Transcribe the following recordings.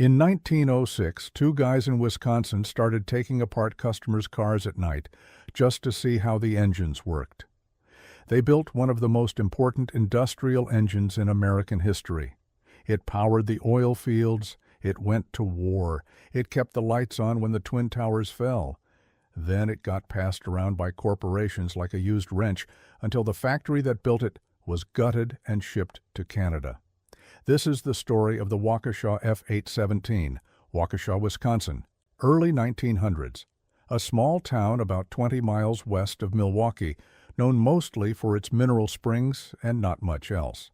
In 1906, two guys in Wisconsin started taking apart customers' cars at night just to see how the engines worked. They built one of the most important industrial engines in American history. It powered the oil fields, it went to war, it kept the lights on when the Twin Towers fell. Then it got passed around by corporations like a used wrench until the factory that built it was gutted and shipped to Canada. This is the story of the Waukesha F-817, Waukesha, Wisconsin, early 1900s, a small town about 20 miles west of Milwaukee, known mostly for its mineral springs and not much else.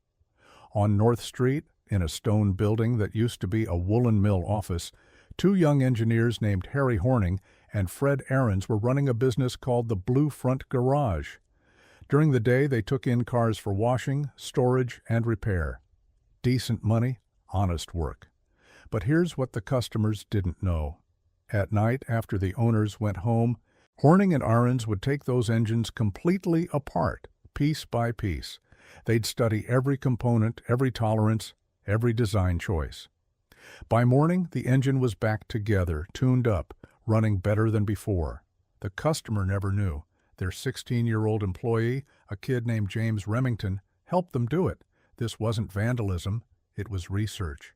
On North Street, in a stone building that used to be a woolen mill office, two young engineers named Harry Horning and Fred Ahrens were running a business called the Blue Front Garage. During the day, they took in cars for washing, storage, and repair. Decent money, honest work. But here's what the customers didn't know. At night, after the owners went home, Horning and Ahrens would take those engines completely apart, piece by piece. They'd study every component, every tolerance, every design choice. By morning, the engine was back together, tuned up, running better than before. The customer never knew. Their 16-year-old employee, a kid named James Remington, helped them do it. This wasn't vandalism, it was research.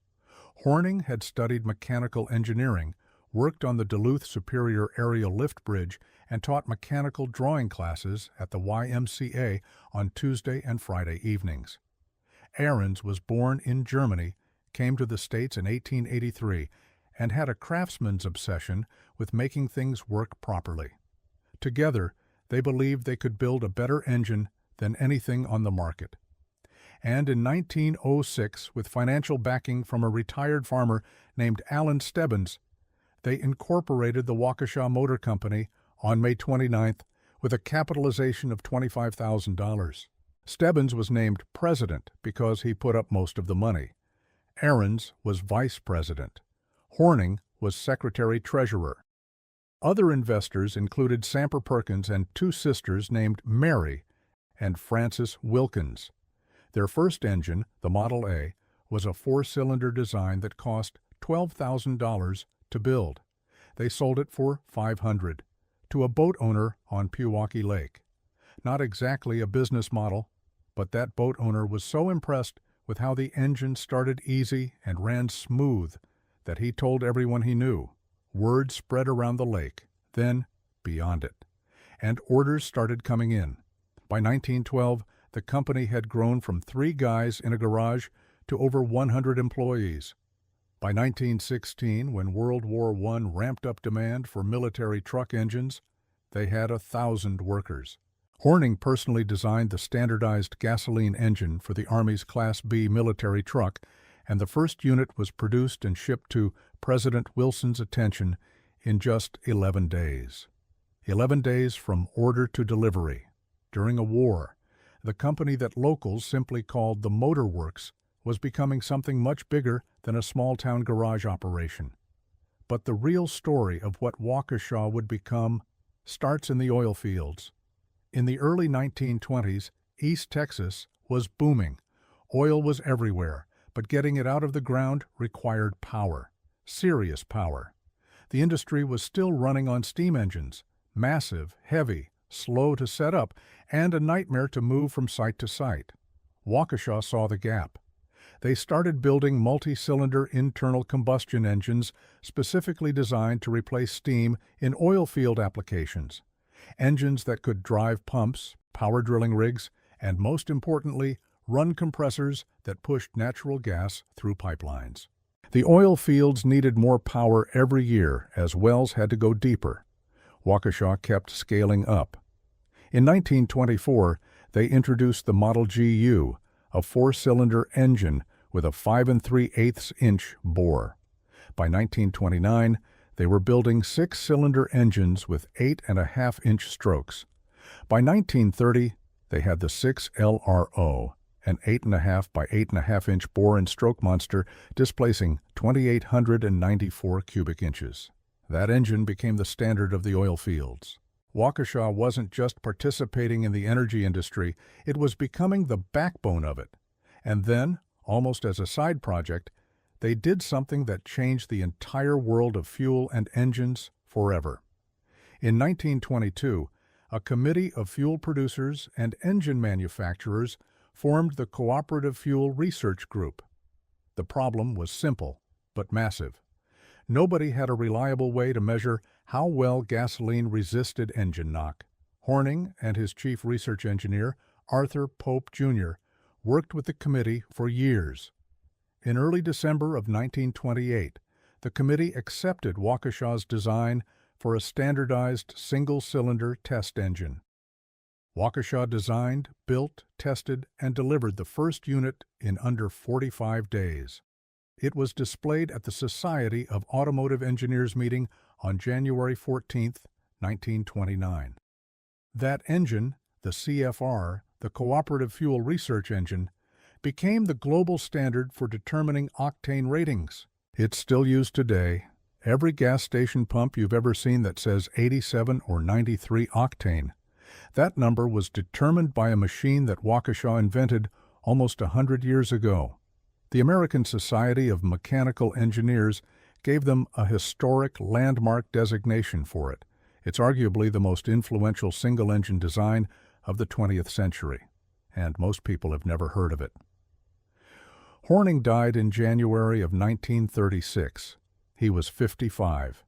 Horning had studied mechanical engineering, worked on the Duluth Superior Aerial Lift Bridge, and taught mechanical drawing classes at the YMCA on Tuesday and Friday evenings. Ahrens was born in Germany, came to the States in 1883, and had a craftsman's obsession with making things work properly. Together, they believed they could build a better engine than anything on the market. And in 1906, with financial backing from a retired farmer named Allen Stebbins, they incorporated the Waukesha Motor Company on May 29th with a capitalization of $25,000. Stebbins was named president because he put up most of the money. Ahrens was vice president. Horning was secretary-treasurer. Other investors included Samper Perkins and two sisters named Mary and Frances Wilkins. Their first engine, the Model A, was a four-cylinder design that cost $12,000 to build. They sold it for $500 to a boat owner on Pewaukee Lake. Not exactly a business model, but that boat owner was so impressed with how the engine started easy and ran smooth that he told everyone he knew. Word spread around the lake, then beyond it, and orders started coming in. By 1912, the company had grown from 3 guys in a garage to over 100 employees. By 1916, when World War I ramped up demand for military truck engines, they had 1,000 workers. Horning personally designed the standardized gasoline engine for the Army's Class B military truck, and the first unit was produced and shipped to President Wilson's attention in just 11 days. 11 days from order to delivery. During a war, the company that locals simply called the Motor Works was becoming something much bigger than a small-town garage operation. But the real story of what Waukesha would become starts in the oil fields. In the early 1920s, East Texas was booming. Oil was everywhere, but getting it out of the ground required power, serious power. The industry was still running on steam engines, massive, heavy, slow to set up, and a nightmare to move from site to site. Waukesha saw the gap. They started building multi-cylinder internal combustion engines specifically designed to replace steam in oil field applications. Engines that could drive pumps, power drilling rigs, and most importantly, run compressors that pushed natural gas through pipelines. The oil fields needed more power every year as wells had to go deeper. Waukesha kept scaling up. In 1924, they introduced the Model GU, a 4-cylinder engine with a 5 3/8-inch bore. By 1929, they were building 6-cylinder engines with 8.5-inch strokes. By 1930, they had the 6LRO, an 8.5 by 8.5-inch bore and stroke monster displacing 2,894 cubic inches. That engine became the standard of the oil fields. Waukesha wasn't just participating in the energy industry, it was becoming the backbone of it. And then, almost as a side project, They did something that changed the entire world of fuel and engines forever. In 1922, a committee of fuel producers and engine manufacturers formed the Cooperative Fuel Research Group. The problem was simple, but massive. Nobody had a reliable way to measure how well gasoline resisted engine knock. Horning and his chief research engineer, Arthur Pope, Jr., worked with the committee for years. In early December of 1928, the committee accepted Waukesha's design for a standardized single-cylinder test engine. Waukesha designed, built, tested, and delivered the first unit in under 45 days. It was displayed at the Society of Automotive Engineers meeting on January 14, 1929. That engine, the CFR, the Cooperative Fuel Research Engine, became the global standard for determining octane ratings. It's still used today. Every gas station pump you've ever seen that says 87 or 93 octane. That number was determined by a machine that Waukesha invented almost 100 years ago. The American Society of Mechanical Engineers gave them a historic landmark designation for it. It's arguably the most influential single-engine design of the 20th century, and most people have never heard of it. Horning died in January of 1936. He was 55.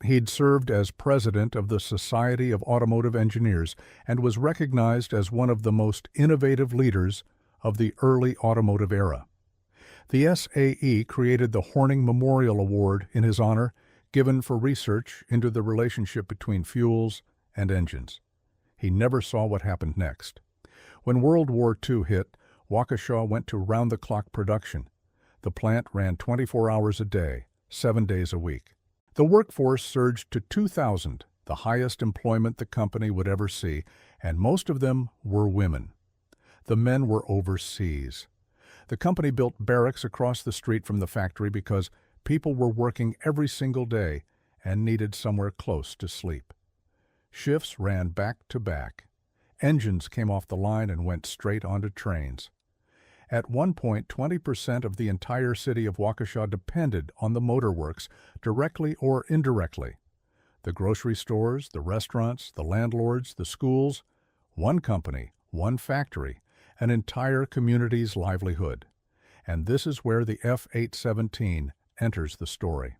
He'd served as president of the Society of Automotive Engineers and was recognized as one of the most innovative leaders of the early automotive era. The SAE created the Horning Memorial Award in his honor, given for research into the relationship between fuels and engines. He never saw what happened next. When World War II hit, Waukesha went to round-the-clock production. The plant ran 24 hours a day, 7 days a week. The workforce surged to 2,000, the highest employment the company would ever see, and most of them were women. The men were overseas. The company built barracks across the street from the factory because people were working every single day and needed somewhere close to sleep. Shifts ran back to back. Engines came off the line and went straight onto trains. At one point, 20% of the entire city of Waukesha depended on the motorworks, directly or indirectly. The grocery stores, the restaurants, the landlords, the schools, one company, one factory, an entire community's livelihood. And this is where the F-817 enters the story.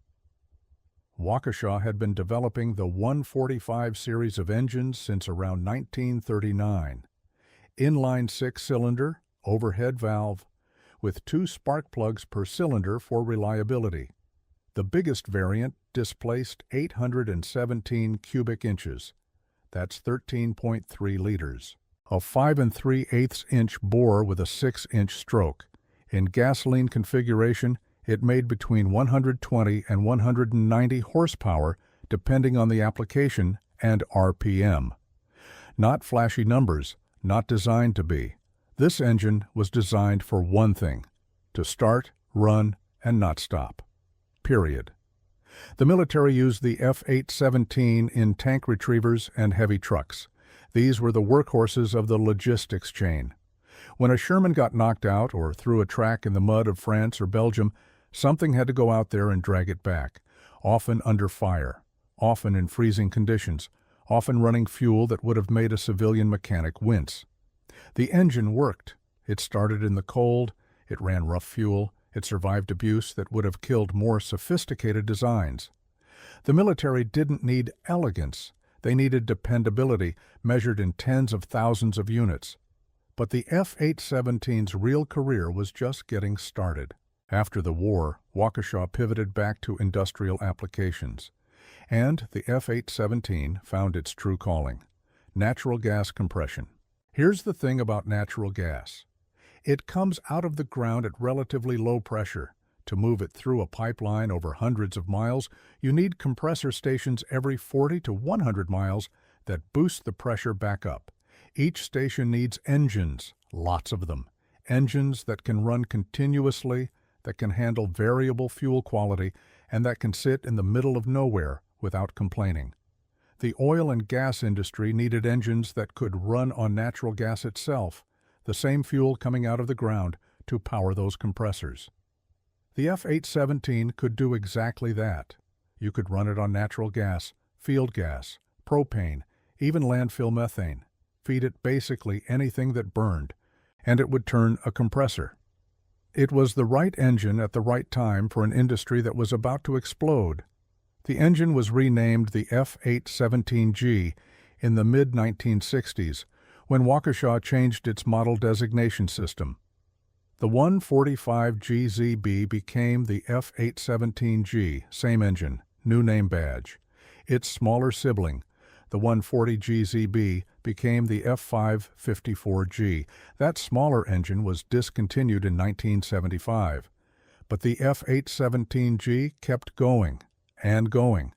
Waukesha had been developing the 145 series of engines since around 1939. Inline six-cylinder, overhead valve, with 2 spark plugs per cylinder for reliability. The biggest variant displaced 817 cubic inches. That's 13.3 liters. A 5 3/8-inch bore with a 6-inch stroke. In gasoline configuration, it made between 120 and 190 horsepower, depending on the application and RPM. Not flashy numbers, not designed to be. This engine was designed for one thing: to start, run, and not stop. Period. The military used the F-817 in tank retrievers and heavy trucks. These were the workhorses of the logistics chain. When a Sherman got knocked out or threw a track in the mud of France or Belgium, something had to go out there and drag it back, often under fire, often in freezing conditions, often running fuel that would have made a civilian mechanic wince. The engine worked. It started in the cold, it ran rough fuel, it survived abuse that would have killed more sophisticated designs. The military didn't need elegance. They needed dependability, measured in tens of thousands of units. But the F-817's real career was just getting started. After the war, Waukesha pivoted back to industrial applications. And the F-817 found its true calling: natural gas compression. Here's the thing about natural gas. It comes out of the ground at relatively low pressure. To move it through a pipeline over hundreds of miles, you need compressor stations every 40 to 100 miles that boost the pressure back up. Each station needs engines, lots of them. Engines that can run continuously, that can handle variable fuel quality, and that can sit in the middle of nowhere without complaining. The oil and gas industry needed engines that could run on natural gas itself, the same fuel coming out of the ground, to power those compressors. The F-817 could do exactly that. You could run it on natural gas, field gas, propane, even landfill methane. Feed it basically anything that burned, and it would turn a compressor. It was the right engine at the right time for an industry that was about to explode. The engine was renamed the F-817G in the mid-1960s when Waukesha changed its model designation system. The 145GZB became the F-817G, same engine, new name badge. Its smaller sibling, the 140GZB, became the F-554G. That smaller engine was discontinued in 1975. But the F-817G kept going and going.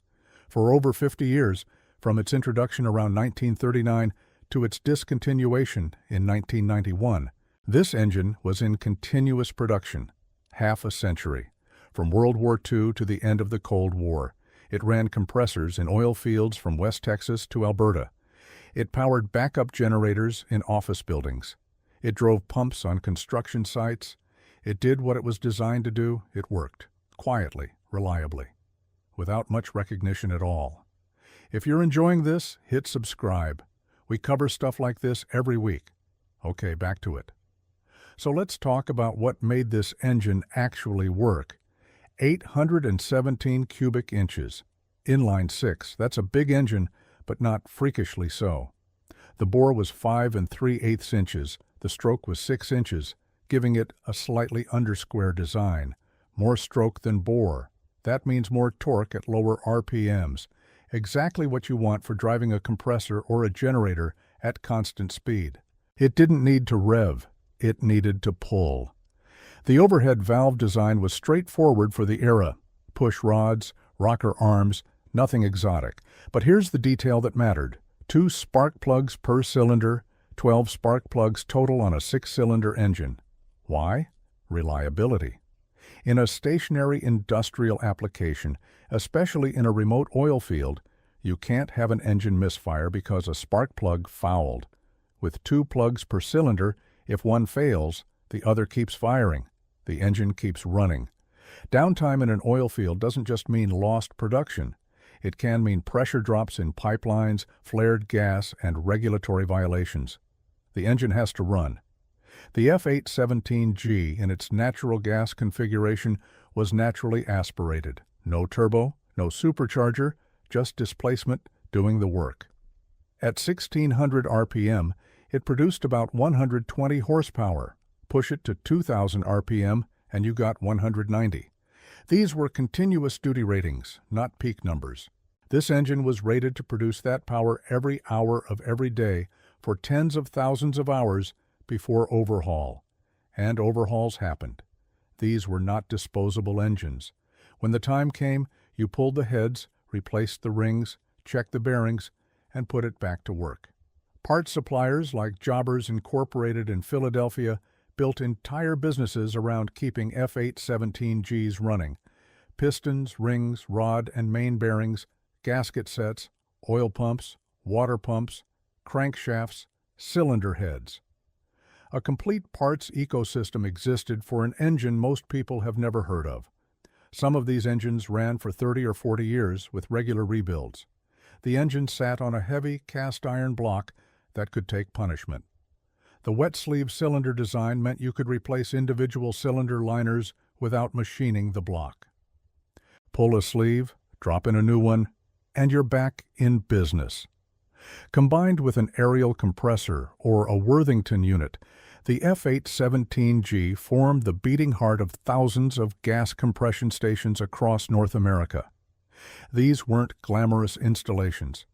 For over 50 years, from its introduction around 1939 to its discontinuation in 1991, this engine was in continuous production, half a century. From World War II to the end of the Cold War, it ran compressors in oil fields from West Texas to Alberta. It powered backup generators in office buildings. It drove pumps on construction sites. It did what it was designed to do. It worked, quietly, reliably, without much recognition at all. If you're enjoying this, hit subscribe. We cover stuff like this every week. Okay, back to it. So let's talk about what made this engine actually work. 817 cubic inches. Inline 6. That's a big engine, but not freakishly so. The bore was 5 3/8 inches. The stroke was 6 inches, giving it a slightly undersquare design. More stroke than bore. That means more torque at lower RPMs. Exactly what you want for driving a compressor or a generator at constant speed. It didn't need to rev. It needed to pull. The overhead valve design was straightforward for the era. Push rods, rocker arms, nothing exotic. But here's the detail that mattered. 2 spark plugs per cylinder, 12 spark plugs total on a 6-cylinder engine. Why? Reliability. In a stationary industrial application, especially in a remote oil field, you can't have an engine misfire because a spark plug fouled. With 2 plugs per cylinder, if one fails, the other keeps firing. The engine keeps running. Downtime in an oil field doesn't just mean lost production. It can mean pressure drops in pipelines, flared gas, and regulatory violations. The engine has to run. The F-817G in its natural gas configuration was naturally aspirated. No turbo, no supercharger, just displacement doing the work. At 1600 RPM, it produced about 120 horsepower. Push it to 2000 RPM and you got 190. These were continuous duty ratings, not peak numbers. This engine was rated to produce that power every hour of every day for tens of thousands of hours before overhaul. And overhauls happened. These were not disposable engines. When the time came, you pulled the heads, replaced the rings, checked the bearings, and put it back to work. Parts suppliers like Jobbers Incorporated in Philadelphia built entire businesses around keeping F-817Gs running. Pistons, rings, rod and main bearings, gasket sets, oil pumps, water pumps, crankshafts, cylinder heads. A complete parts ecosystem existed for an engine most people have never heard of. Some of these engines ran for 30 or 40 years with regular rebuilds. The engine sat on a heavy cast iron block that could take punishment. The wet sleeve cylinder design meant you could replace individual cylinder liners without machining the block. Pull a sleeve, drop in a new one, and you're back in business. Combined with an aerial compressor or a Worthington unit, the F-817G formed the beating heart of thousands of gas compression stations across North America. These weren't glamorous installations.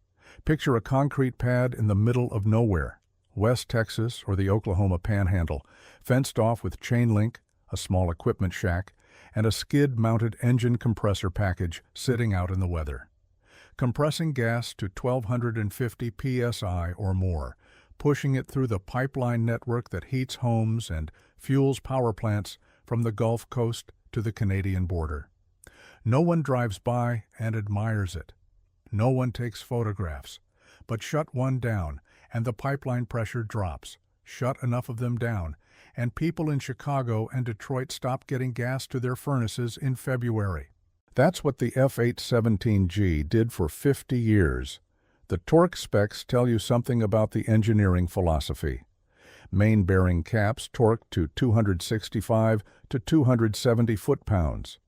Picture a concrete pad in the middle of nowhere, West Texas or the Oklahoma Panhandle, fenced off with chain link, a small equipment shack, and a skid-mounted engine compressor package sitting out in the weather. Compressing gas to 1,250 psi or more, pushing it through the pipeline network that heats homes and fuels power plants from the Gulf Coast to the Canadian border. No one drives by and admires it. No one takes photographs. But shut one down, and the pipeline pressure drops. Shut enough of them down, and people in Chicago and Detroit stopped getting gas to their furnaces in February. That's what the F-817G did for 50 years. The torque specs tell you something about the engineering philosophy. Main bearing caps torqued to 265 to 270 foot-pounds.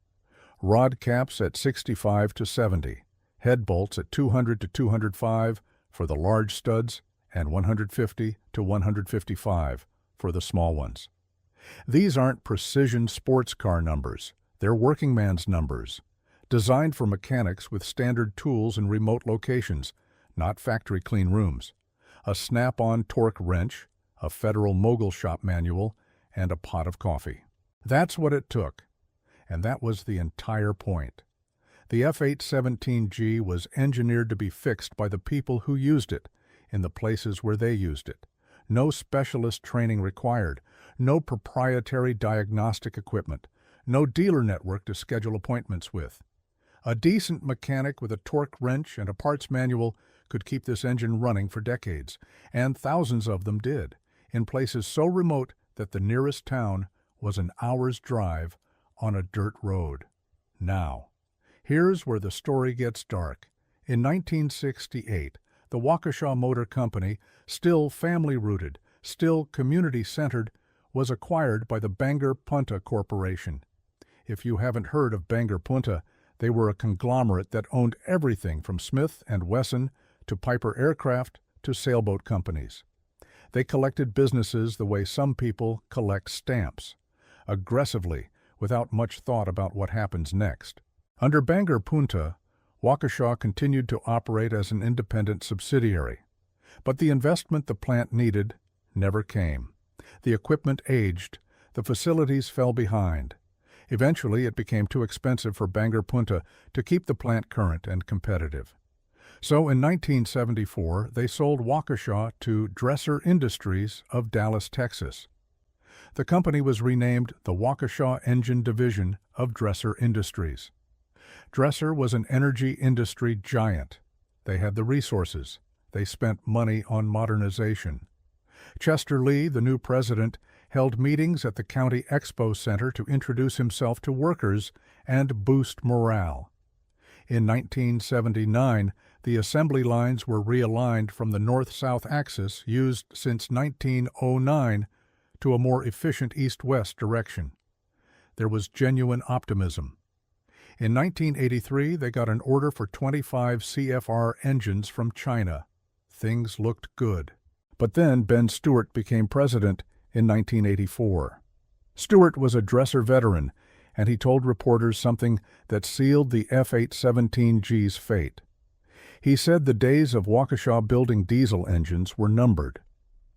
Rod caps at 65 to 70. Head bolts at 200 to 205 for the large studs and 150 to 155 for the small ones. These aren't precision sports car numbers. They're working man's numbers, designed for mechanics with standard tools in remote locations, not factory clean rooms. A snap-on torque wrench, a Federal Mogul shop manual, and a pot of coffee. That's what it took, and that was the entire point. The F-817G was engineered to be fixed by the people who used it, in the places where they used it. No specialist training required, no proprietary diagnostic equipment, no dealer network to schedule appointments with. A decent mechanic with a torque wrench and a parts manual could keep this engine running for decades, and thousands of them did, in places so remote that the nearest town was an hour's drive on a dirt road. Now, here's where the story gets dark. In 1968, the Waukesha Motor Company, still family-rooted, still community-centered, was acquired by the Bangor Punta Corporation. If you haven't heard of Bangor Punta, they were a conglomerate that owned everything from Smith & Wesson to Piper Aircraft to sailboat companies. They collected businesses the way some people collect stamps, aggressively, without much thought about what happens next. Under Bangor Punta, Waukesha continued to operate as an independent subsidiary. But the investment the plant needed never came. The equipment aged, the facilities fell behind. Eventually, it became too expensive for Bangor Punta to keep the plant current and competitive. So in 1974, they sold Waukesha to Dresser Industries of Dallas, Texas. The company was renamed the Waukesha Engine Division of Dresser Industries. Dresser was an energy industry giant. They had the resources. They spent money on modernization. Chester Lee, the new president, held meetings at the County Expo Center to introduce himself to workers and boost morale. In 1979, the assembly lines were realigned from the north-south axis used since 1909 to a more efficient east-west direction. There was genuine optimism. In 1983, they got an order for 25 CFR engines from China. Things looked good. But then Ben Stewart became president in 1984. Stewart was a Dresser veteran, and he told reporters something that sealed the F-817G's fate. He said the days of Waukesha building diesel engines were numbered.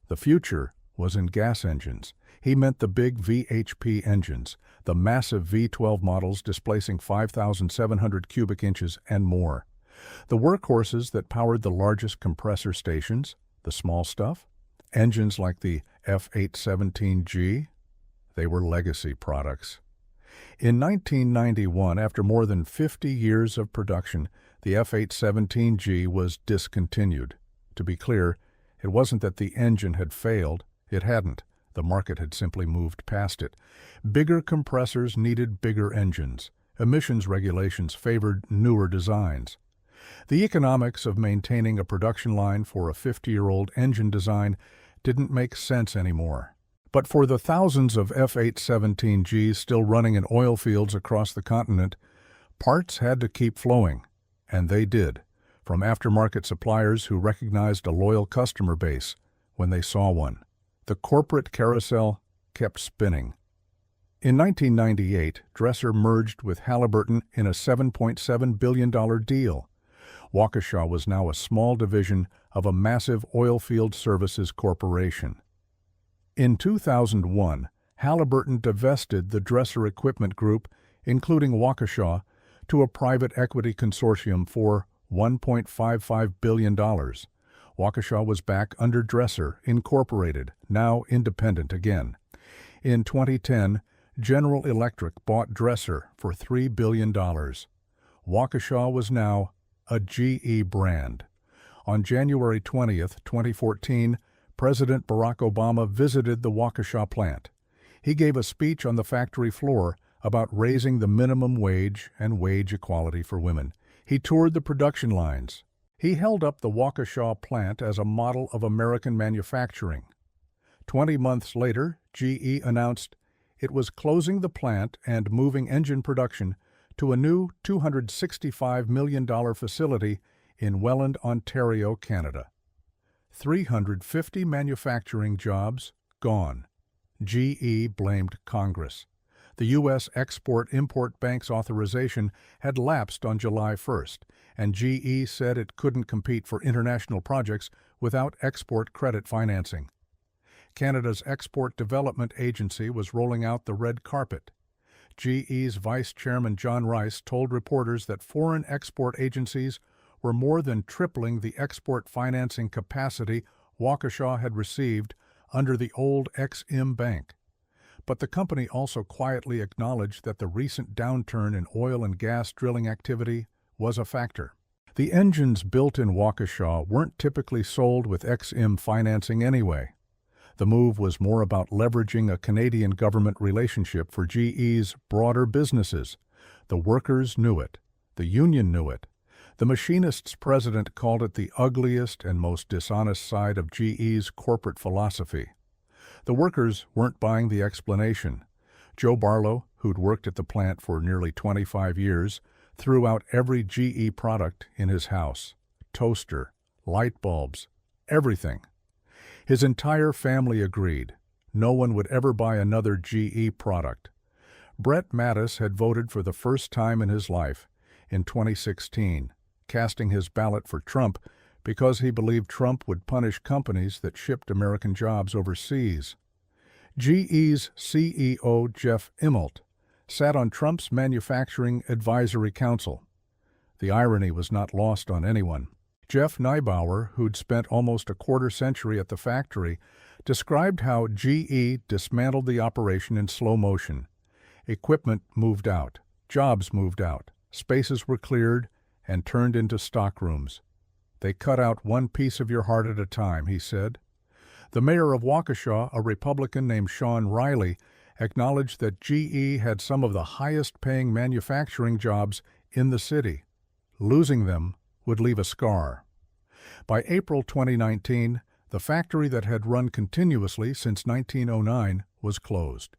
The future was in gas engines. He meant the big VHP engines, the massive V12 models displacing 5,700 cubic inches and more. The workhorses that powered the largest compressor stations, the small stuff, engines like the F-817G, they were legacy products. In 1991, after more than 50 years of production, the F-817G was discontinued. To be clear, it wasn't that the engine had failed. It hadn't. The market had simply moved past it. Bigger compressors needed bigger engines. Emissions regulations favored newer designs. The economics of maintaining a production line for a 50-year-old engine design didn't make sense anymore. But for the thousands of F-817Gs still running in oil fields across the continent, parts had to keep flowing, and they did, from aftermarket suppliers who recognized a loyal customer base when they saw one. The corporate carousel kept spinning. In 1998, Dresser merged with Halliburton in a $7.7 billion deal. Waukesha was now a small division of a massive oilfield services corporation. In 2001, Halliburton divested the Dresser Equipment Group, including Waukesha, to a private equity consortium for $1.55 billion. Waukesha was back under Dresser, Incorporated, now independent again. In 2010, General Electric bought Dresser for $3 billion. Waukesha was now a GE brand. On January 20, 2014, President Barack Obama visited the Waukesha plant. He gave a speech on the factory floor about raising the minimum wage and wage equality for women. He toured the production lines. He held up the Waukesha plant as a model of American manufacturing. 20 months later, GE announced it was closing the plant and moving engine production to a new $265 million facility in Welland, Ontario, Canada. 350 manufacturing jobs gone. GE blamed Congress. The U.S. Export-Import Bank's authorization had lapsed on July 1st, and GE said it couldn't compete for international projects without export credit financing. Canada's Export Development Agency was rolling out the red carpet. GE's Vice Chairman John Rice told reporters that foreign export agencies were more than tripling the export financing capacity Waukesha had received under the old Ex-Im Bank. But the company also quietly acknowledged that the recent downturn in oil and gas drilling activity was a factor. The engines built in Waukesha weren't typically sold with Ex-Im financing anyway. The move was more about leveraging a Canadian government relationship for GE's broader businesses. The workers knew it. The union knew it. The machinists' president called it the ugliest and most dishonest side of GE's corporate philosophy. The workers weren't buying the explanation. Joe Barlow, who'd worked at the plant for nearly 25 years, threw out every GE product in his house. Toaster, light bulbs, everything. His entire family agreed. No one would ever buy another GE product. Brett Mattis had voted for the first time in his life in 2016, casting his ballot for Trump because he believed Trump would punish companies that shipped American jobs overseas. GE's CEO Jeff Immelt sat on Trump's Manufacturing Advisory Council. The irony was not lost on anyone. Jeff Neubauer, who'd spent almost a quarter century at the factory, described how GE dismantled the operation in slow motion. Equipment moved out, jobs moved out, spaces were cleared and turned into stockrooms. They cut out one piece of your heart at a time, he said. The mayor of Waukesha, a Republican named Sean Riley, acknowledged that GE had some of the highest-paying manufacturing jobs in the city. Losing them would leave a scar. By April 2019, the factory that had run continuously since 1909 was closed.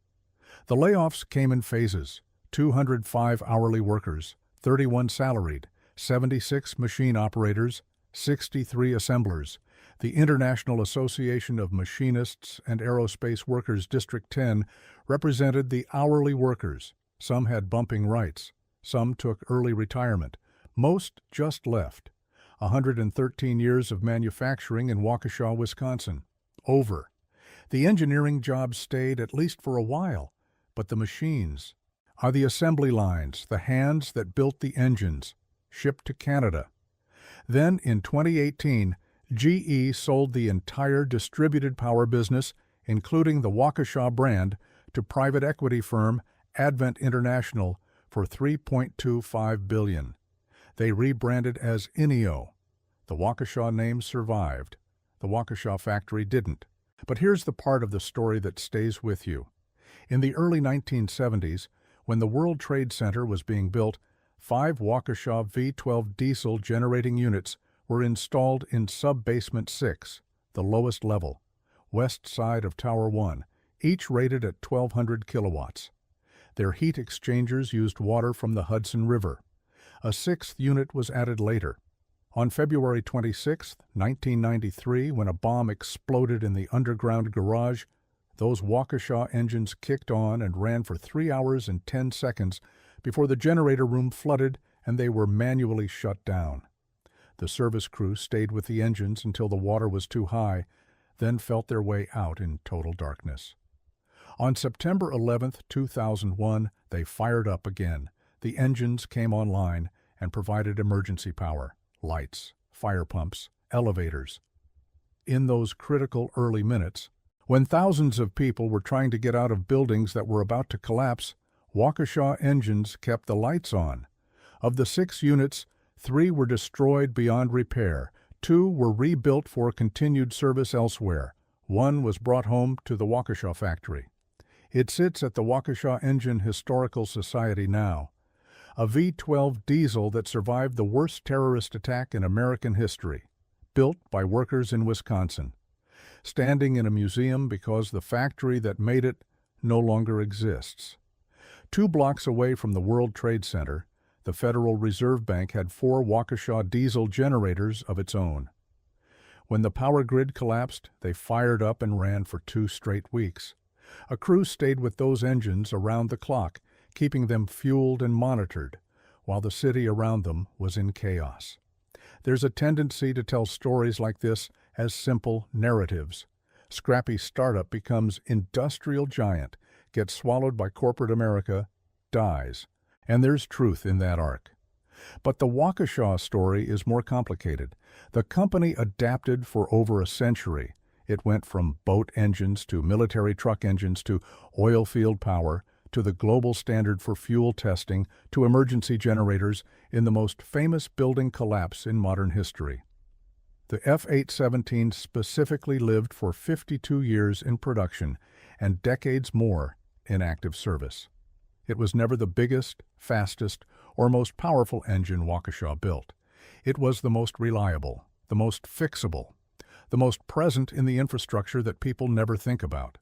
The layoffs came in phases: 205 hourly workers, 31 salaried, 76 machine operators, 63 assemblers. The International Association of Machinists and Aerospace Workers District 10 represented the hourly workers. Some had bumping rights. Some took early retirement. Most just left. 113 years of manufacturing in Waukesha, Wisconsin. Over. The engineering jobs stayed at least for a while, but the machines are the assembly lines, the hands that built the engines, shipped to Canada. Then, in 2018, GE sold the entire distributed power business, including the Waukesha brand, to private equity firm Advent International for $3.25 billion. They rebranded as INEO. The Waukesha name survived. The Waukesha factory didn't. But here's the part of the story that stays with you. In the early 1970s, when the World Trade Center was being built, 5 Waukesha V12 diesel generating units were installed in Sub-Basement 6, the lowest level, west side of Tower 1, each rated at 1,200 kilowatts. Their heat exchangers used water from the Hudson River. A 6th unit was added later. On February 26, 1993, when a bomb exploded in the underground garage, those Waukesha engines kicked on and ran for 3 hours and 10 seconds before the generator room flooded and they were manually shut down. The service crew stayed with the engines until the water was too high, then felt their way out in total darkness. On September 11, 2001, they fired up again. The engines came online and provided emergency power, lights, fire pumps, elevators. In those critical early minutes, when thousands of people were trying to get out of buildings that were about to collapse, Waukesha engines kept the lights on. Of the 6 units, 3 were destroyed beyond repair. 2 were rebuilt for continued service elsewhere. 1 was brought home to the Waukesha factory. It sits at the Waukesha Engine Historical Society now, a V12 diesel that survived the worst terrorist attack in American history, built by workers in Wisconsin, standing in a museum because the factory that made it no longer exists. 2 blocks away from the World Trade Center, the Federal Reserve Bank had 4 Waukesha diesel generators of its own. When the power grid collapsed, they fired up and ran for 2 straight weeks. A crew stayed with those engines around the clock, keeping them fueled and monitored, while the city around them was in chaos. There's a tendency to tell stories like this as simple narratives. Scrappy startup becomes industrial giant, gets swallowed by corporate America, dies. And there's truth in that arc. But the Waukesha story is more complicated. The company adapted for over a century. It went from boat engines to military truck engines to oil field power to the global standard for fuel testing to emergency generators in the most famous building collapse in modern history. The F-817 specifically lived for 52 years in production and decades more in active service. It was never the biggest, fastest, or most powerful engine Waukesha built. It was the most reliable, the most fixable, the most present in the infrastructure that people never think about.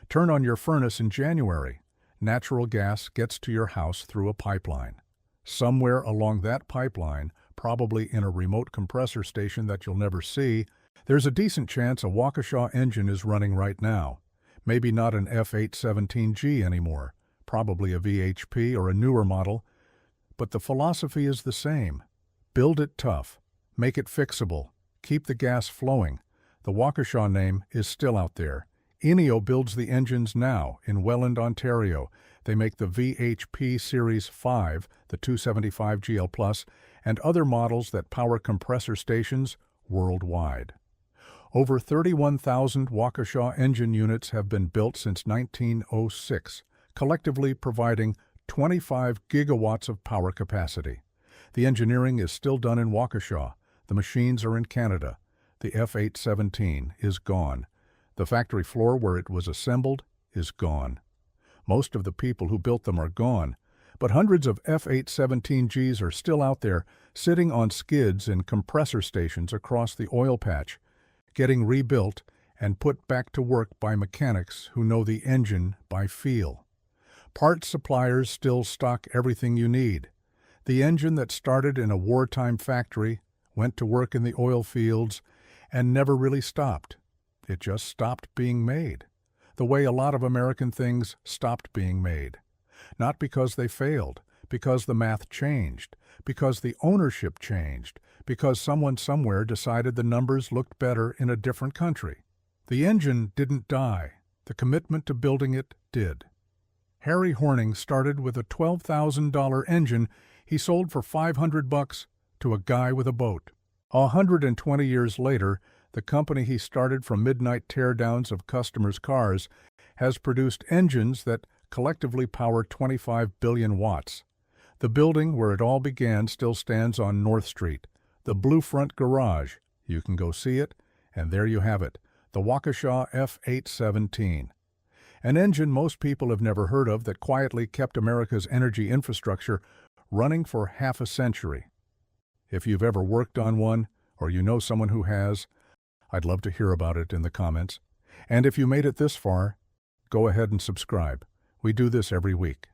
Turn on your furnace in January. Natural gas gets to your house through a pipeline. Somewhere along that pipeline, probably in a remote compressor station that you'll never see, there's a decent chance a Waukesha engine is running right now. Maybe not an F-817G anymore, probably a VHP or a newer model, but the philosophy is the same. Build it tough, make it fixable, keep the gas flowing. The Waukesha name is still out there. Ineo builds the engines now in Welland, Ontario. They make the VHP Series 5, the 275 GL Plus, and other models that power compressor stations worldwide. Over 31,000 Waukesha engine units have been built since 1906, collectively providing 25 gigawatts of power capacity. The engineering is still done in Waukesha. The machines are in Canada. The F-817 is gone. The factory floor where it was assembled is gone. Most of the people who built them are gone, but hundreds of F-817Gs are still out there, sitting on skids in compressor stations across the oil patch, getting rebuilt and put back to work by mechanics who know the engine by feel. Parts suppliers still stock everything you need. The engine that started in a wartime factory, went to work in the oil fields, and never really stopped. It just stopped being made, the way a lot of American things stopped being made. Not because they failed, because the math changed, because the ownership changed, because someone somewhere decided the numbers looked better in a different country. The engine didn't die. The commitment to building it did. Harry Horning started with a $12,000 engine he sold for $500 to a guy with a boat. 120 years later, the company he started from midnight teardowns of customers' cars has produced engines that collectively power 25 billion watts. The building where it all began still stands on North Street, the Blue Front Garage. You can go see it, and there you have it, the Waukesha F-817. An engine most people have never heard of that quietly kept America's energy infrastructure running for half a century. If you've ever worked on one, or you know someone who has, I'd love to hear about it in the comments. And if you made it this far, go ahead and subscribe. We do this every week.